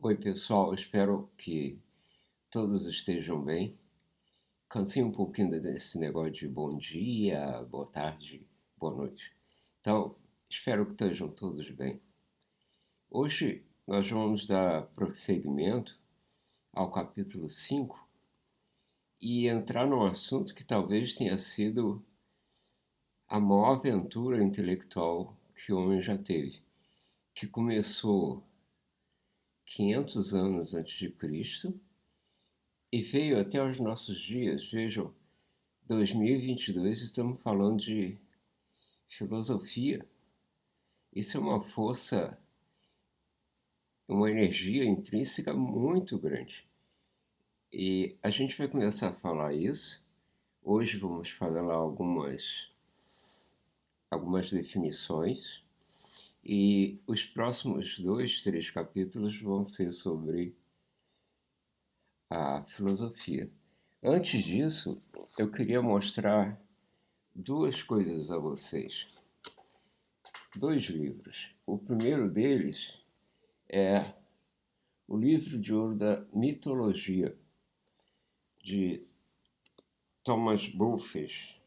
Oi, pessoal, espero que todos estejam bem. Cansei um pouquinho desse negócio de bom dia, boa tarde, boa noite. Então, espero que estejam todos bem. Hoje nós vamos dar prosseguimento ao capítulo 5 e entrar num assunto que talvez tenha sido a maior aventura intelectual que o homem já teve, que começou 500 anos antes de Cristo e veio até os nossos dias. Vejam, 2022 estamos falando de filosofia. Isso é uma força, uma energia intrínseca muito grande. E a gente vai começar a falar isso. Hoje vamos falar lá algumas definições. E os próximos 2, 3 capítulos vão ser sobre a filosofia. Antes disso, eu queria mostrar duas coisas a vocês. Dois livros. O primeiro deles é o livro de ouro da mitologia, de Thomas Bulfinch.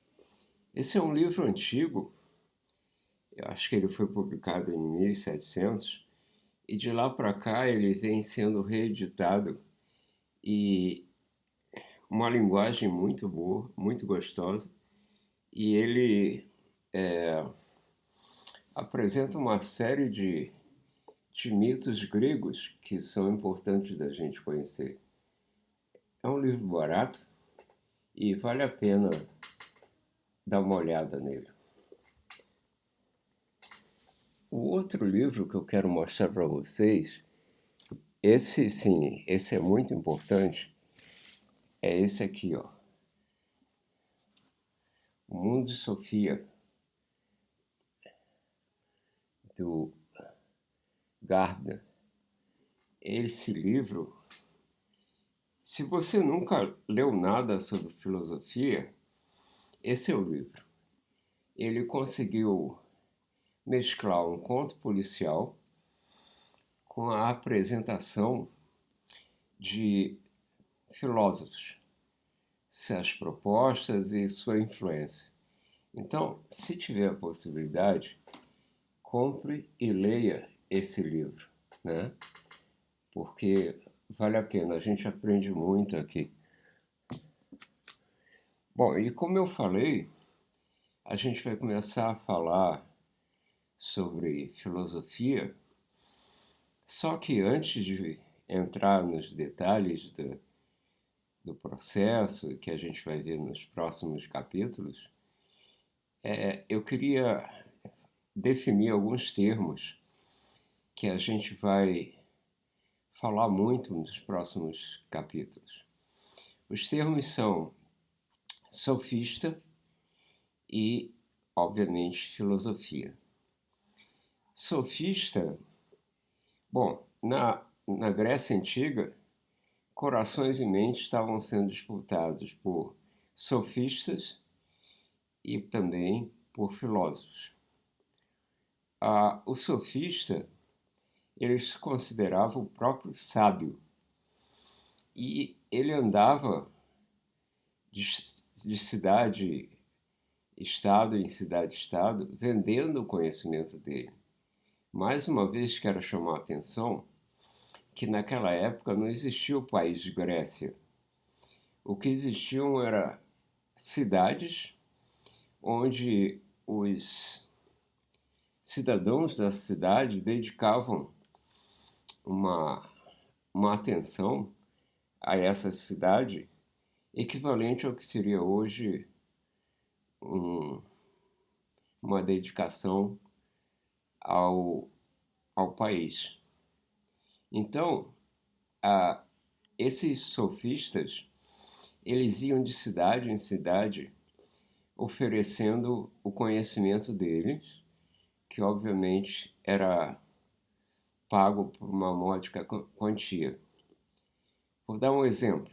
Esse é um livro antigo, eu acho que ele foi publicado em 1700, e de lá para cá ele vem sendo reeditado, e uma linguagem muito boa, muito gostosa, e ele apresenta uma série de mitos gregos que são importantes da gente conhecer. É um livro barato e vale a pena dar uma olhada nele. O outro livro que eu quero mostrar para vocês, esse sim, esse é muito importante, é esse aqui, ó. O Mundo de Sofia, do Gardner. Esse livro, se você nunca leu nada sobre filosofia, esse é o livro. Ele conseguiu mesclar um conto policial com a apresentação de filósofos, suas propostas e sua influência. Então, se tiver a possibilidade, compre e leia esse livro, né? Porque vale a pena, a gente aprende muito aqui. Bom, e como eu falei, a gente vai começar a falar sobre filosofia, só que antes de entrar nos detalhes do processo que a gente vai ver nos próximos capítulos, eu queria definir alguns termos que a gente vai falar muito nos próximos capítulos. Os termos são sofista e, obviamente, filosofia. Sofista, bom, na Grécia Antiga, corações e mentes estavam sendo disputados por sofistas e também por filósofos. O sofista, ele se considerava o próprio sábio e ele andava de cidade estado em cidade estado vendendo o conhecimento dele. Mais uma vez quero chamar a atenção que naquela época não existia o país de Grécia. O que existiam eram cidades onde os cidadãos da cidade dedicavam uma atenção a essa cidade equivalente ao que seria hoje uma dedicação ao país. Então, esses sofistas, eles iam de cidade em cidade oferecendo o conhecimento deles, que obviamente era pago por uma módica quantia. Vou dar um exemplo.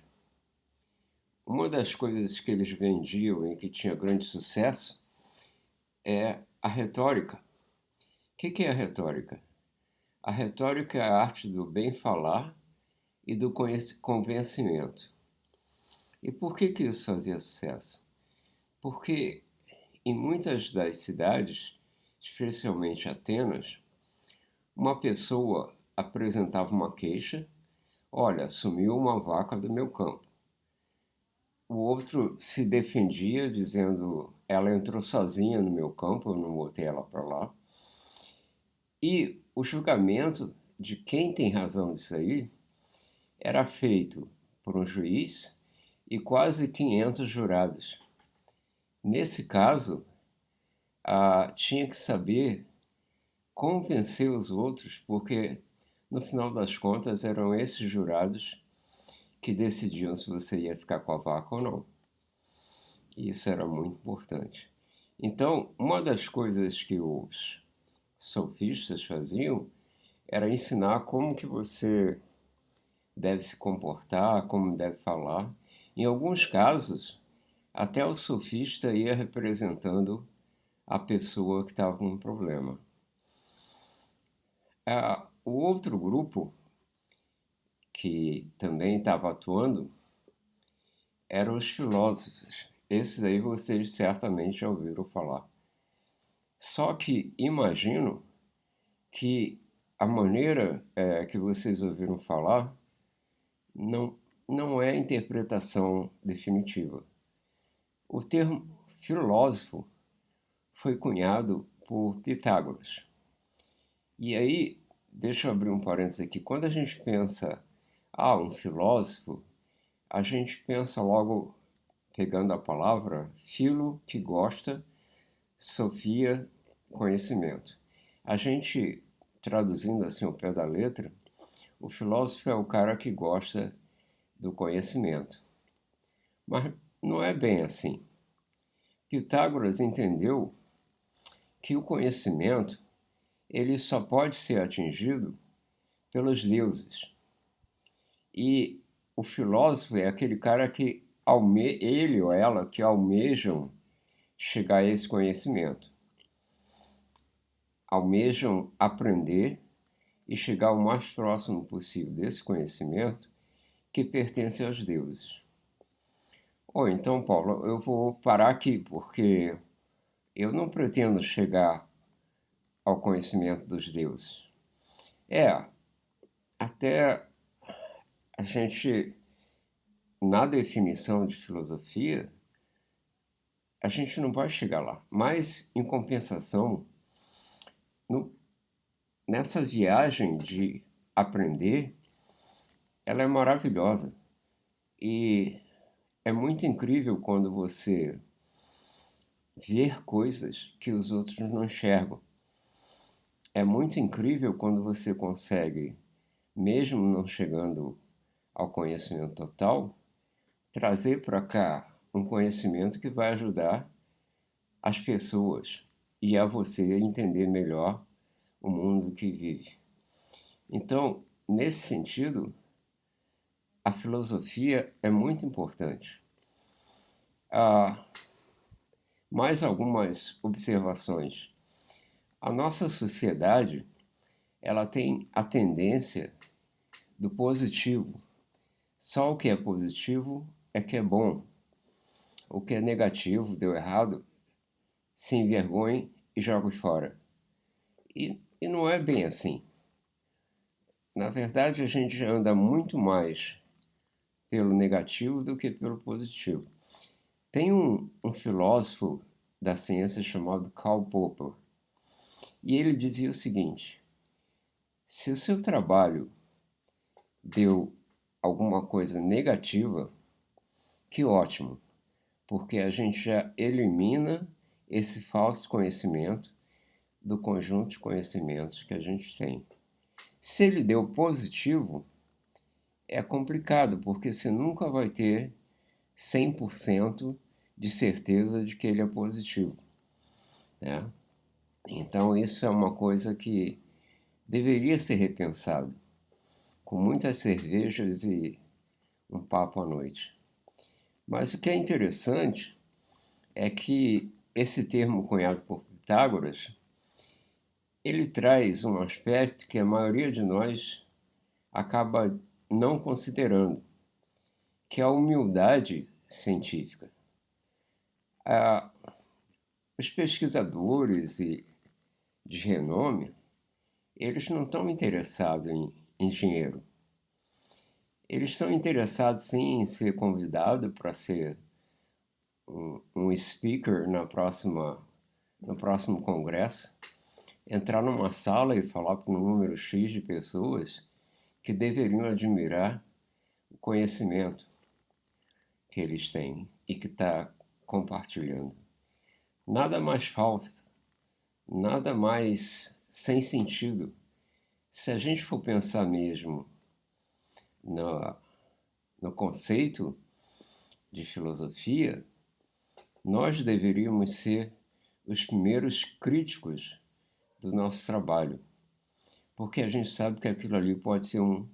Uma das coisas que eles vendiam e que tinha grande sucesso é a retórica. O que é a retórica? A retórica é a arte do bem falar e do convencimento. E por que isso fazia sucesso? Porque em muitas das cidades, especialmente Atenas, uma pessoa apresentava uma queixa: olha, sumiu uma vaca do meu campo. O outro se defendia dizendo: ela entrou sozinha no meu campo, eu não botei ela para lá. E o julgamento de quem tem razão disso aí era feito por um juiz e quase 500 jurados. Nesse caso, tinha que saber convencer os outros, porque no final das contas eram esses jurados que decidiam se você ia ficar com a vaca ou não. E isso era muito importante. Então, uma das coisas que os sofistas faziam era ensinar como que você deve se comportar, como deve falar. Em alguns casos, até o sofista ia representando a pessoa que estava com um problema. O outro grupo que também estava atuando eram os filósofos. Esses aí vocês certamente já ouviram falar. Só que imagino que a maneira que vocês ouviram falar não é a interpretação definitiva. O termo filósofo foi cunhado por Pitágoras. E aí, deixa eu abrir um parênteses aqui. Quando a gente pensa, um filósofo, a gente pensa logo, pegando a palavra, filo, que gosta, sofia, conhecimento. A gente, traduzindo assim ao pé da letra, o filósofo é o cara que gosta do conhecimento. Mas não é bem assim. Pitágoras entendeu que o conhecimento ele só pode ser atingido pelos deuses. E o filósofo é aquele cara que ele ou ela que almejam chegar a esse conhecimento. Almejam aprender e chegar o mais próximo possível desse conhecimento que pertence aos deuses. Então, Paulo, eu vou parar aqui, porque eu não pretendo chegar ao conhecimento dos deuses. Até a gente, na definição de filosofia, a gente não vai chegar lá. Mas, em compensação, nessa viagem de aprender, ela é maravilhosa. E é muito incrível quando você vê coisas que os outros não enxergam. É muito incrível quando você consegue, mesmo não chegando ao conhecimento total, trazer para cá um conhecimento que vai ajudar as pessoas e a você entender melhor o mundo que vive. Então, nesse sentido, a filosofia é muito importante. Mais algumas observações. A nossa sociedade, ela tem a tendência do positivo. Só o que é positivo é que é bom. O que é negativo, deu errado, se envergonhe e joga fora. E não é bem assim. Na verdade, a gente anda muito mais pelo negativo do que pelo positivo. Tem um filósofo da ciência chamado Karl Popper, e ele dizia o seguinte: se o seu trabalho deu alguma coisa negativa, que ótimo, porque a gente já elimina esse falso conhecimento do conjunto de conhecimentos que a gente tem. Se ele deu positivo, é complicado, porque você nunca vai ter 100% de certeza de que ele é positivo, né? Então isso é uma coisa que deveria ser repensado, com muitas cervejas e um papo à noite. Mas o que é interessante é que esse termo cunhado por Pitágoras, ele traz um aspecto que a maioria de nós acaba não considerando, que é a humildade científica. Ah, os pesquisadores de renome, eles não estão interessados em dinheiro. Eles estão interessados, sim, em ser convidado para ser um speaker no próximo congresso, entrar numa sala e falar para um número X de pessoas que deveriam admirar o conhecimento que eles têm e que está compartilhando. Nada mais falso, nada mais sem sentido. Se a gente for pensar mesmo no, no conceito de filosofia, nós deveríamos ser os primeiros críticos do nosso trabalho, porque a gente sabe que aquilo ali pode ser um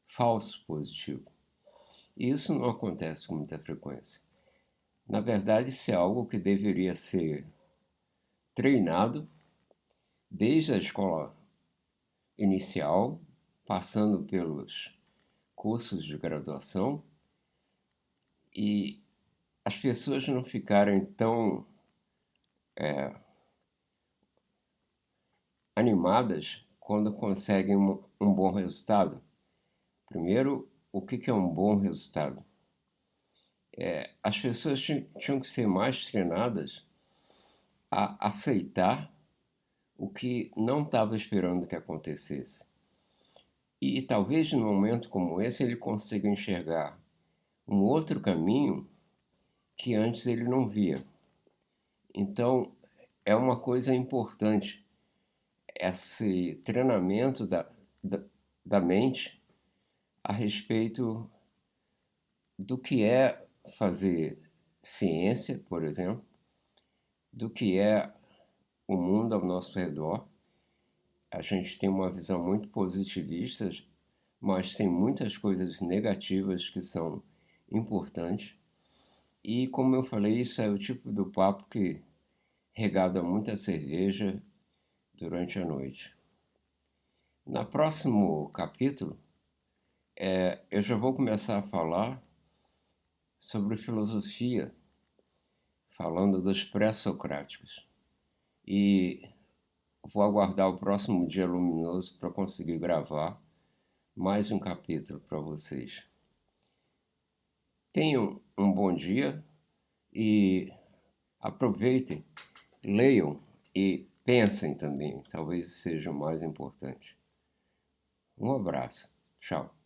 falso positivo. E isso não acontece com muita frequência. Na verdade, isso é algo que deveria ser treinado desde a escola inicial, passando pelos cursos de graduação, e as pessoas não ficarem tão animadas quando conseguem um bom resultado. Primeiro, o que é um bom resultado? As pessoas tinham que ser mais treinadas a aceitar o que não estava esperando que acontecesse. E talvez num momento como esse ele consiga enxergar um outro caminho que antes ele não via. Então, é uma coisa importante esse treinamento da mente a respeito do que é fazer ciência, por exemplo, do que é o mundo ao nosso redor. A gente tem uma visão muito positivista, mas tem muitas coisas negativas que são importantes. E, como eu falei, isso é o tipo do papo que regada muita cerveja durante a noite. No próximo capítulo, eu já vou começar a falar sobre filosofia, falando dos pré-socráticos. E vou aguardar o próximo dia luminoso para conseguir gravar mais um capítulo para vocês. Tenham um bom dia e aproveitem, leiam e pensem também, talvez seja o mais importante. Um abraço, tchau.